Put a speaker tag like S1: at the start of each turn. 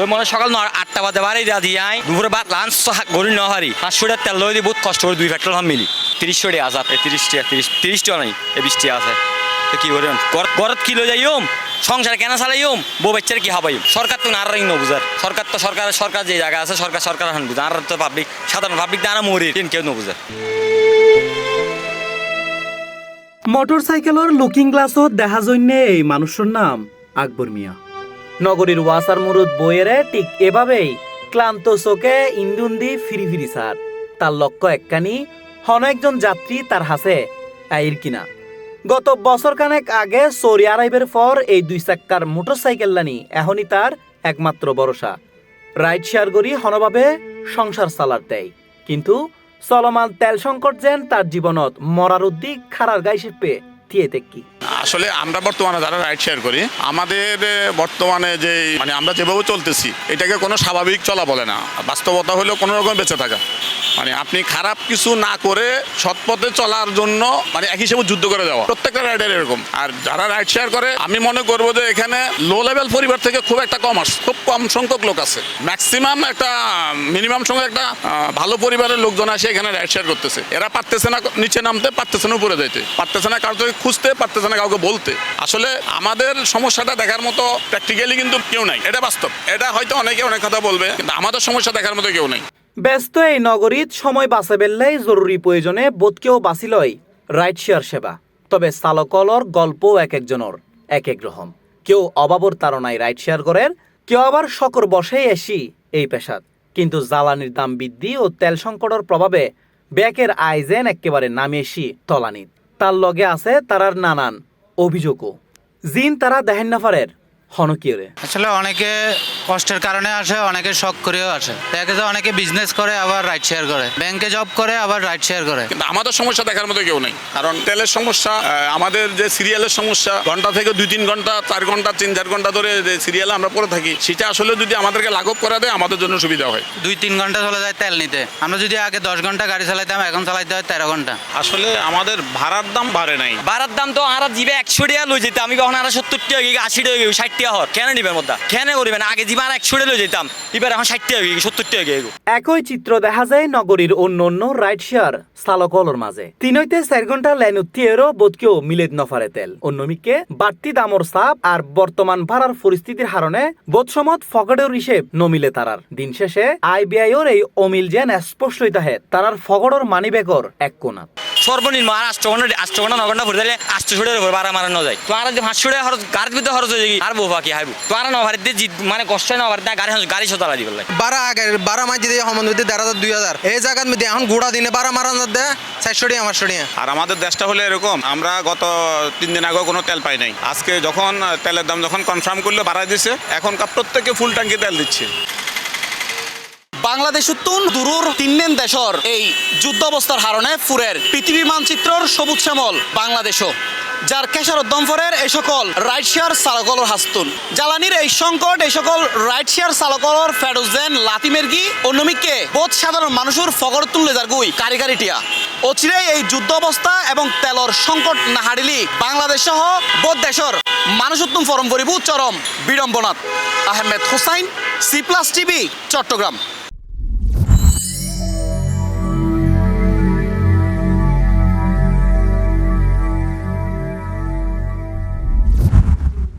S1: তো মনে সকাল 8টা বাজে বাড়ি যা দিয়ে আয় দুপুরে ভাত লাঞ্চ গড়ি ন হারি 500 টাকা তেল লই দিয়ে বহুত কষ্ট করে 2 পেট্রোল মিলি 30 টাকা আছে 30 টাকা নাই 20 টাকা আছে তো কি করেন ঘরত কি লই যাইম সংসার কেন চালাইম বউ বাচ্চার কি হাবাইম সরকার তো না রাই ন বুঝার সরকার যে জায়গা আছে সরকার হান বুঝা আর তো পাবলিক সাধারণ পাবলিক দানা মরি কেউ ন বুঝার
S2: মোটরসাইকেলের লুকিং গ্লাসত দেখা জন্যে এই মানুষের নাম আকবর মিয়া। নগরীর ওয়াসার মুরুদ বইয়েরে ঠিক এভাবেই ক্লান্ত চোখে ইন্দুন দি ফিরি ফিরি সার তার লক্ষ্য একখানি হন একজন যাত্রী তার হাসে আইর কিনা। গত বছর খানেক আগে সৌদি আরবের পর এই 2 চাক্কার মোটরসাইকেল লানি এখনই তার একমাত্র ভরসা। রাইড শেয়ার করি হনভাবে সংসার চালার দেয়, কিন্তু চলমান তেল সংকট যেন তার জীবনত মরার উদ্দিক খারার গাইছে পে থিয়ে দেখি।
S3: আসলে আমরা বর্তমানে যারা রাইড শেয়ার করি আমাদের বর্তমানে যে মানে আমরা যেভাবে চলতেছি এটাকে কোনো স্বাভাবিক চলা বলে না। বাস্তবতা হলো কোনো রকম বেঁচে থাকা, মানে আপনি খারাপ কিছু না করে সৎপথে চলার জন্য মানে এক হিসেবে যুদ্ধ করে যাওয়া প্রত্যেকটা রাইডার এরকম। আর যারা রাইড শেয়ার করে আমি মনে করবো যে এখানে লো লেভেল পরিবার থেকে খুব একটা খুব কম সংখ্যক লোক আছে। ম্যাক্সিমাম একটা মিনিমাম সংখ্যক একটা ভালো পরিবারের লোকজন আসে এখানে রাইড শেয়ার করতেছে। এরা পারতেছে না নিচে নামতে, পারতেছে না উপরে যাইতে, পারতেছে না কারো থেকে খুঁজতে, পারতেছে না কাউকে বলতে। আসলে আমাদের সমস্যাটা দেখার মতো প্র্যাকটিক্যালি কিন্তু কেউ নাই, এটা বাস্তব। এটা হয়তো অনেকে অনেক কথা বলবে, কিন্তু আমাদের সমস্যা দেখার মতো কেউ নাই।
S2: ব্যস্ত এই নগরীত সময় বাঁচা বেললাই জরুরি প্রয়োজনে বোধকেও বাঁচিলই রাইড শেয়ার সেবা। তবে চালকলর গল্প এক একজনের এক এক রকম। কেউ অভাবর তাড়নায় রাইড শেয়ার করেন, কেউ আবার শকর বসেই এসি এই পেশাত। কিন্তু জ্বালানির দাম বৃদ্ধি ও তেল সংকটের প্রভাবে ব্যাকের আয় যেন একেবারে নামিয়েছি তলানিত। তার লগে আছে তারার নানান অভিযোগও জিন তারা দেখেন না পারের হনকিয়রে।
S4: আসলে অনেকে কষ্টের কারণে আসে, অনেকে শখ করেও আসে। দেখা যায় অনেকে বিজনেস করে আবার রাইড শেয়ার করে, ব্যাংকে জব করে আবার রাইড শেয়ার করে।
S3: কিন্তু আমাদের সমস্যা দেখার মতো কেউ নেই, কারণ তেলের সমস্যা, আমাদের যে সিরিয়ালের সমস্যা, ঘন্টা থেকে 2-3 ঘন্টা 4 ঘন্টা 3-4 ঘন্টা ধরে যে সিরিয়ালে আমরা পড়ে থাকি, সেটা আসলে যদি আমাদেরকে লাঘব করা দেয় আমাদের জন্য সুবিধা হয়।
S4: 2-3 ঘন্টা চলে যায় তেল নিতে। আমরা যদি আগে 10 ঘন্টা গাড়ি চালাইতাম, এখন চালাইতে হয় 13 ঘন্টা।
S3: আসলে আমাদের ভাড়ার দাম বাড়ে নাই।
S1: ভাড়ার দাম তো আর জিবে 100 টাকা লই যেতাম, আমি কখন আর 70 টাকা 80 টাকা 60 টাকা হর কেন নিবেন মধ্যে কেন করিবেন? আগে জিবা আর 100 টাকা লই যেতাম, এবার এখন 60 টাকা 70 টাকা।
S2: একই চিত্র দেখা যায় নগরীর অন্য অন্য রাইড শেয়ার চালকলর মাঝে। 3-4 ঘন্টা লাইন উত্তিয়েরও বোধকেও মিলেদ নফারে তেল। অন্যমিকে বাড়তি দামর চাপ আর বর্তমান ভাড়ার পরিস্থিতির হারণে বোধ সমত ফগড়ের হিসেব নমিলে তারার। দিন শেষে আইবিআইর এই অমিল যেন স্পষ্ট হইতাহে তারার ফগড়র মানিব্যাগর এক কোণাত।
S1: সর্বনিম্ন আর 8 ঘন্টা 9 ঘন্টা ভরে দিলে 800 টাকা ভরে ভাড়া মারানো যায়। তো আর যে 500 টাকা খরচ গাড়ির ভিতরে খরচ হয়ে যায় আর বউ বাকি হাইবু তো আর না ভারিতে মানে কষ্ট না ভারিতে গাড়ি সতালা দিবে লাগে
S5: 12 মাস দিয়ে হমন দিতে 1,500 এই জায়গার মধ্যে এখন গোড়া দিনে 12 মারান দে 400 টাকা 500 টাকা।
S3: আর আমাদের দেশটা হলে এরকম, আমরা গত 3 দিন আগেও কোনো তেল পাই নাই। আজকে যখন তেলের দাম যখন কনফার্ম করলে বাড়াই দিছে, এখনকার প্রত্যেকে ফুল ট্যাঙ্কি তেল দিচ্ছে।
S6: বাংলাদেশতুন দূরর 3 দেশর এই যুদ্ধ অবস্থার হারণে ফুরের পৃথিবী মানচিত্রর সবুজ শ্যামল বাংলাদেশও, যার কেশার দমফরের এই সকল রাইড শেয়ার চালকলর হাস্তুন জ্বালানির এই সংকট এই সকল রাইড শেয়ার চালকলর ফেডোজেন লাতিমেরগি অন্যমিককে বোধ সাধারণ মানুষের ফগর তুললে যার গুই কারিগারিটিয়া অচিরে এই যুদ্ধ অবস্থা এবং তেলর সংকট না হারিলি বাংলাদেশ সহ বোধ দেশর মানুষোত্তম ফরম পরিবু চরম বিড়ম্বনাত। আহমেদ হোসাইন, সি+ টিভি, চট্টগ্রাম।